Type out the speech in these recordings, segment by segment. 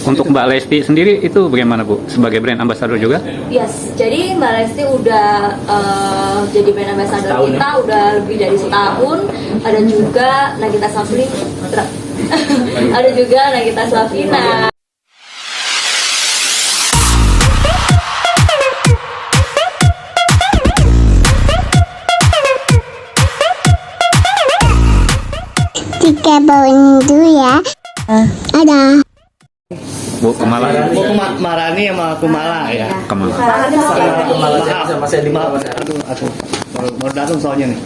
Untuk Mbak Lesti sendiri itu bagaimana Bu? Sebagai brand ambassador juga? Yes, jadi Mbak Lesti udah jadi brand ambassador Setahun, kita udah lebih dari setahun. Ada juga Nagita Slavina, ada juga Nagita Slavina. Tiga bawain dulu ya. Ada. Bu Kumala. Bu Marani sama Kumala ya. Kumala. Mas Edi, aku baru datang soalnya nih.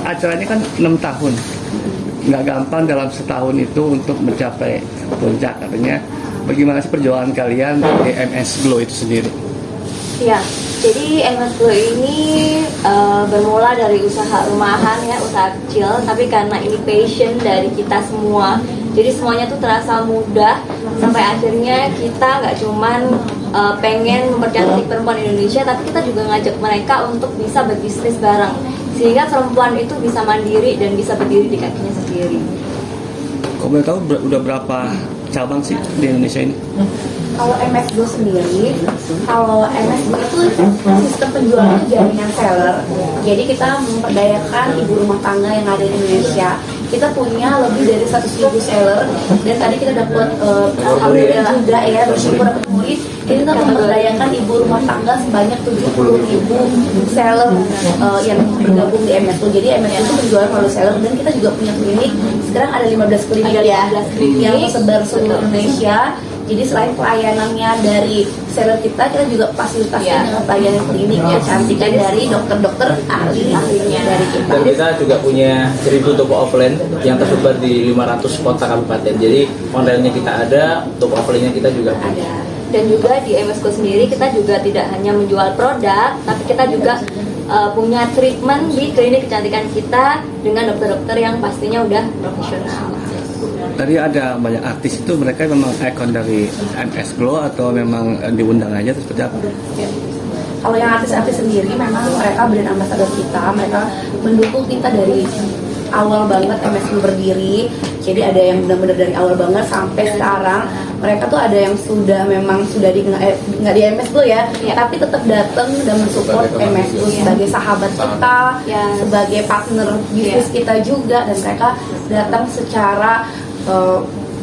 Acara ini kan 6 tahun. Nggak gampang dalam setahun itu untuk mencapai puncak. Artinya bagaimana sih perjuangan kalian di MS Glow itu sendiri? Ya, jadi MS Glow ini bermula dari usaha rumahan ya, usaha kecil. Tapi karena ini passion dari kita semua, jadi semuanya tuh terasa mudah. Sampai akhirnya kita nggak cuman pengen mempercantik perempuan Indonesia, tapi kita juga ngajak mereka untuk bisa berbisnis bareng, sehingga perempuan itu bisa mandiri dan bisa berdiri di kakinya sendiri. Kau boleh tahu udah berapa cabang sih di Indonesia ini? Kalau MS Glow sendiri, kalau MS Glow itu sistem penjualannya jaringan seller. Jadi kita memperdayakan ibu rumah tangga yang ada di Indonesia. Kita punya lebih dari 100.000 seller, dan tadi kita dapat alhamdulillah juga ya, bersyukur dapat murid. Ini kita memperdayakan ibu rumah tangga sebanyak 70.000 seller yang bergabung di MS Glow. Jadi MS Glow itu menjual produk seller, dan kita juga punya klinik. Sekarang ada 15 klinik ya, yang tersebar seluruh Indonesia. Jadi selain pelayanannya dari seller kita juga fasilitasi dengan pelayanan klinik ya, cantikan dari dokter-dokter ahlinya dari kita. Dan kita juga punya 1.000 toko offline yang tersebar di 500 kota kabupaten. Jadi online-nya kita ada, toko offline-nya kita juga punya. Ada. Dan juga di MS Glow sendiri kita juga tidak hanya menjual produk, tapi kita juga punya treatment di klinik kecantikan kita dengan dokter-dokter yang pastinya udah profesional. Tadi ada banyak artis itu, mereka memang ikon dari MS Glow atau memang diundang aja atau seperti apa? Kalau yang artis-artis sendiri memang mereka brand ambassador kita, mereka mendukung kita dari awal banget MS Glow berdiri. Jadi ada yang benar-benar dari awal banget sampai sekarang. Mereka tuh ada yang sudah nggak di MS Glow ya, tapi tetap datang dan mensupport MS Glow sebagai sahabat kita, sebagai partner bisnis kita juga, dan mereka datang secara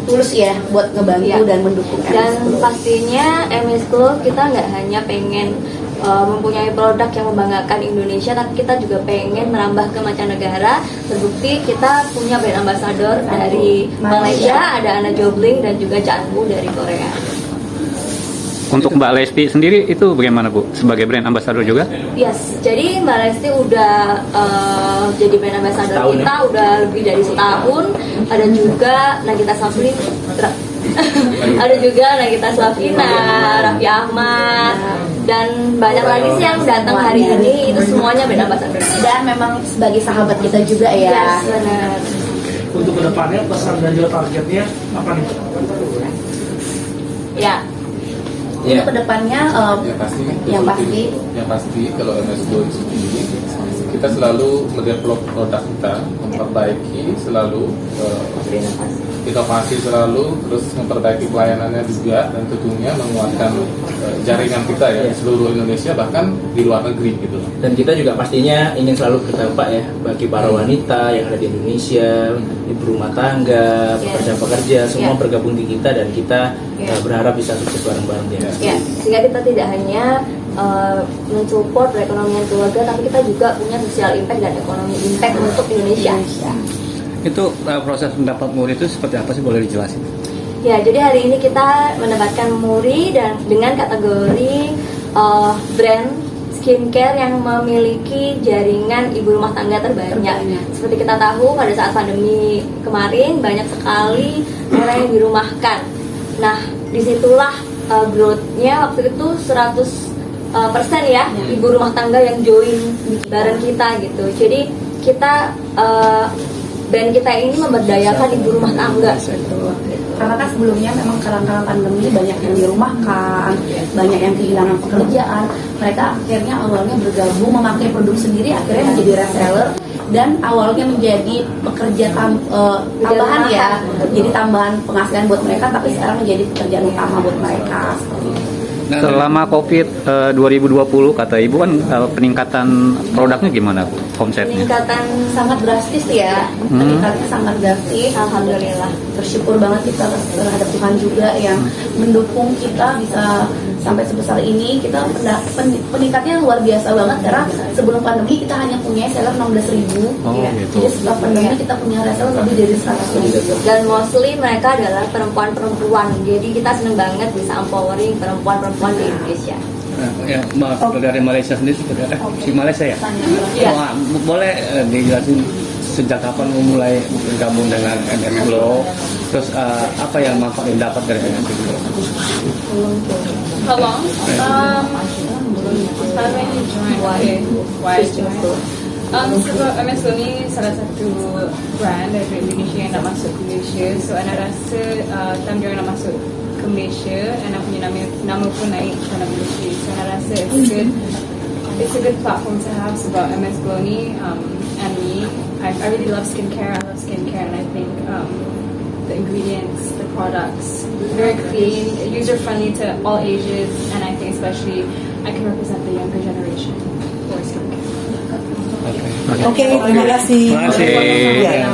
tulus ya buat ngebantu dan mendukung MS Dan Glow. pastinya MS Glow kita nggak hanya pengen mempunyai produk yang membanggakan Indonesia, tapi kita juga pengen merambah ke mancanegara. Terbukti kita punya brand ambassador dari Malaysia, ada Anna Jobling, dan juga Chanwoo dari Korea. Untuk Mbak Lesti sendiri itu bagaimana Bu? Sebagai brand ambassador juga? Yes, jadi Mbak Lesti udah jadi brand ambassador Setahun, kita udah lebih dari setahun. Ada juga Nagita Slavina, ada juga Nagita Slavina, Raffi Ahmad, dan banyak lagi sih yang datang hari ini. Itu semuanya brand ambassador. Dan memang sebagai sahabat kita juga ya. Yes, benar. Untuk kedepannya pesan dan juga targetnya apa nih? Ya. Untuk kedepannya yang pasti kalau MS Glow sendiri kita selalu mendevelop produk kita, memperbaiki selalu inovasi selalu, terus memperbaiki pelayanannya juga, dan tentunya menguatkan jaringan kita ya di seluruh Indonesia, bahkan di luar negeri gitu. Dan kita juga pastinya ingin selalu berdampak ya bagi para wanita yang ada di Indonesia, ibu rumah tangga, pekerja-pekerja, semua bergabung di kita, dan kita berharap bisa sukses bareng-bareng ya. Ya, sehingga kita tidak hanya mensupport perekonomian keluarga, tapi kita juga punya social impact dan ekonomi impact untuk Indonesia. Itu proses mendapat murid itu seperti apa sih, boleh dijelasin? Ya, jadi hari ini kita mendapatkan MURI dan dengan kategori brand skincare yang memiliki jaringan ibu rumah tangga terbanyak. Seperti kita tahu pada saat pandemi kemarin banyak sekali orang yang dirumahkan. Nah, disitulah growth-nya waktu itu 100% ya ibu rumah tangga yang join bareng kita gitu. Jadi kita brand kita ini memberdayakan ibu rumah tangga. Karena kan sebelumnya memang karena pandemi banyak yang dirumahkan, banyak yang kehilangan pekerjaan. Mereka akhirnya awalnya bergabung memakai produk sendiri, akhirnya menjadi reseller dan awalnya menjadi pekerja tambahan ya, jadi tambahan penghasilan buat mereka, tapi sekarang menjadi pekerjaan utama buat mereka. Nah, Selama COVID 2020 kata Ibu kan peningkatan produknya gimana Bu? Omsetnya? Peningkatan Sangat drastis ya, meningkatnya sangat drastis. alhamdulillah. Bersyukur banget kita terhadap Tuhan juga yang mendukung kita bisa sampai sebesar ini. Kita peningkatnya luar biasa banget karena sebelum pandemi kita hanya punya seller 16.000 Oh, ya. gitu. Jadi setelah pandemi kita punya reseller lebih dari 100.000. Dan mostly mereka adalah perempuan-perempuan. Jadi kita seneng banget bisa empowering perempuan-perempuan di Indonesia. ya, maaf, dari Malaysia sendiri di Malaysia ya. Iya. Boleh dijelasin sejak kapan mulai bergabung dengan MS Glow? Terus apa yang manfaat yang dapat dari MS Glow? How long? How when you join? Okay. Why join? Sebab MS Glow ni salah satu brand dari Indonesia yang nak masuk ke Malaysia. So Ana rasa time dia nak masuk ke Malaysia, Ana punya nama pun naik ke dalam Malaysia. So Ana rasa it's a good platform to have sebab MS Glow ni and me, I really love skincare. I love skincare, and I think the ingredients, the products, very clean, user friendly to all ages, and I think especially I can represent the younger generation for skincare. Oke, terima kasih. Terima kasih. Ya.